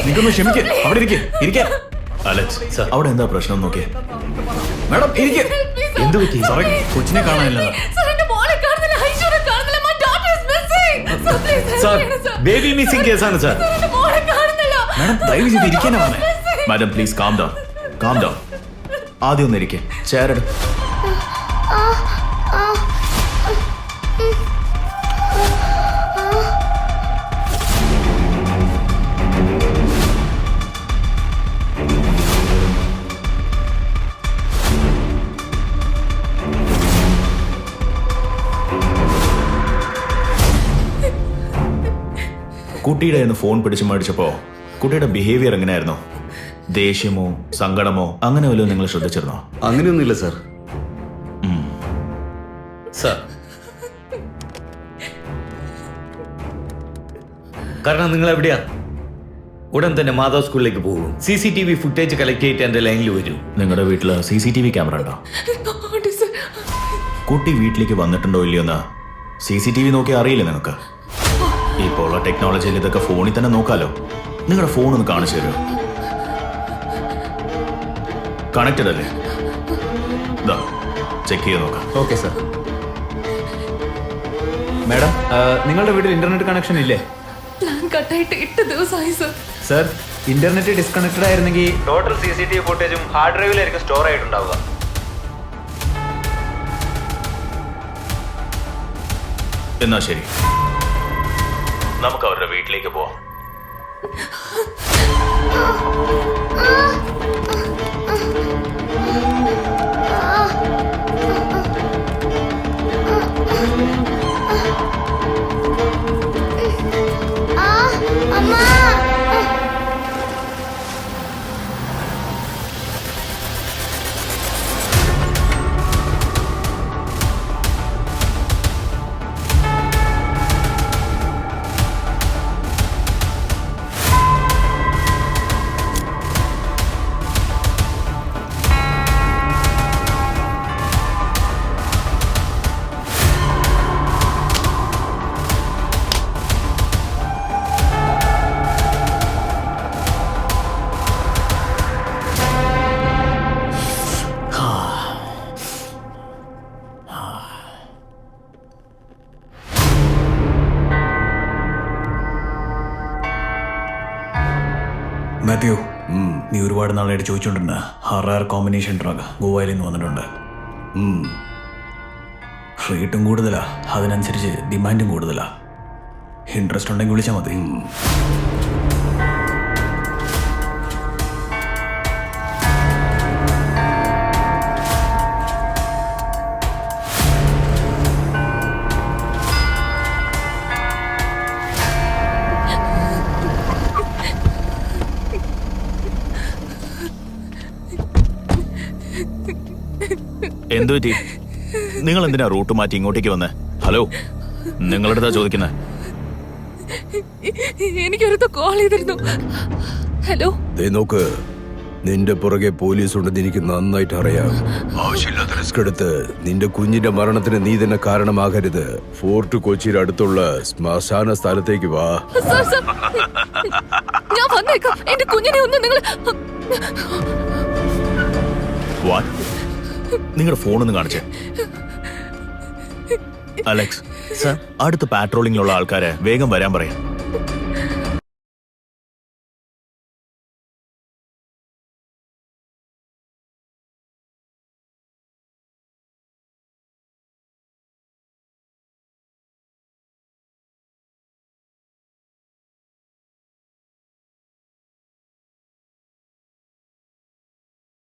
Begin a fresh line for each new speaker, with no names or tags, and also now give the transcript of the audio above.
നിങ്ങൊന്ന് ക്ഷമിക്ക്. അവിടെ ഇരിക്കെ. അലക്സ്, അവിടെ എന്താ പ്രശ്നം നോക്കിയേ. മാഡം ഇരിക്കെ. എന്ത് പറ്റി? കൊച്ചിനെ കാണാനില്ല.
ബേബി മിസ്സിംഗ് കേസാണ് സാർ.
മാഡം ദയവ് ചെയ്ത് ഇരിക്കാനാ പറഞ്ഞേ. Madam please calm down. ആദ്യം ഒന്ന് ഇരിക്കെ. ചേരട്. കുട്ടിയുടെ ഫോൺ പിടിച്ചു മേടിച്ചപ്പോ കുട്ടിയുടെ ബിഹേവിയർ എങ്ങനെയായിരുന്നു? ദേഷ്യമോ സങ്കടമോ അങ്ങനെ വല്ലതും നിങ്ങൾ ശ്രദ്ധിച്ചിരുന്നോ?
അങ്ങനെയൊന്നുമില്ല സാർ.
സാർ, കാരണം നിങ്ങൾ എവിടെയാ? ഉടൻ തന്നെ മാധവ് സ്കൂളിലേക്ക് പോകും. CCTV ഫുട്ടേജ് കളക്ട് ചെയ്തിട്ട് എന്റെ ലൈനിൽ വരൂ.
നിങ്ങളുടെ വീട്ടില് CCTV ക്യാമറ ഉണ്ടോ? കുട്ടി വീട്ടിലേക്ക് വന്നിട്ടുണ്ടോ ഇല്ലയോന്ന് CCTV നോക്കി അറിയില്ല നിങ്ങൾക്ക്? ഇപ്പോൾ ഉള്ള ടെക്നോളജിയിൽ ഇതൊക്കെ ഫോണിൽ തന്നെ നോക്കാലോ. നിങ്ങളുടെ ഫോൺ ഒന്ന് കാണിച്ചു തരുമോ? കണക്റ്റഡ് അല്ലേ? ചെക്ക് ചെയ്ത് നോക്കാം.
Okay sir. മാഡം, നിങ്ങളുടെ വീട്ടിൽ ഇന്റർനെറ്റ് കണക്ഷൻ ഇല്ലേ?
പ്ലാൻ കട്ടായിട്ട് 8 ദിവസമായി സർ.
സർ, ഇന്റർനെറ്റ് ഡിസ്കണക്റ്റഡ് ആയിരുന്നെങ്കിൽ ടോട്ടൽ CCTV ഫുട്ടേജും ഹാർഡ് ഡ്രൈവിലായിരിക്കും സ്റ്റോർ ആയിട്ടുണ്ടാവുക.
എന്നാ ശരി, നമുക്ക് അവരുടെ വീട്ടിലേക്ക് പോവാം. മാത്യു, നീ ഒരുപാട് നാളായിട്ട് ചോദിച്ചോണ്ടിരുന്ന ഹറാർ കോമ്പിനേഷൻ ഡ്രഗ് ഗോവയിൽ നിന്ന് വന്നിട്ടുണ്ട്. റേറ്റും കൂടുതലാ, അതിനനുസരിച്ച് ഡിമാൻഡും കൂടുതലാ. ഇൻട്രസ്റ്റ് ഉണ്ടെങ്കിൽ വിളിച്ചാൽ മതി. എന്തു പറ്റി? നിങ്ങൾ എന്തിനാ റൂട്ട് മാറ്റി ഇങ്ങോട്ടേക്ക് വന്നേ? ഹലോ, നിങ്ങളടുത്താ ചോദിക്കുന്നേ.
എനിക്കൊരു കോൾ ചെയ്തിരുന്നു. ഹലോ,
നോക്ക്, നിന്റെ പുറകെ പോലീസ് ഉണ്ടെന്ന് എനിക്ക് നന്നായിട്ട് അറിയാം. ആവശ്യമില്ലാത്ത റിസ്ക് എടുത്ത് നിന്റെ കുഞ്ഞിന്റെ മരണത്തിന് നീ തന്നെ കാരണമാകരുത്. ഫോർട്ട് കൊച്ചിയുടെ അടുത്തുള്ള ശ്മശാന സ്ഥലത്തേക്ക് വാ.
ഞാൻ വന്നേക്കാം. എന്റെ കുഞ്ഞിനെ ഒന്ന് നിങ്ങൾ
നിങ്ങളുടെ ഫോണൊന്ന് കാണിച്ചേ. അലക്സ്, അടുത്ത പാട്രോളിംഗിലുള്ള ആൾക്കാരെ വേഗം വരാൻ പറയാം.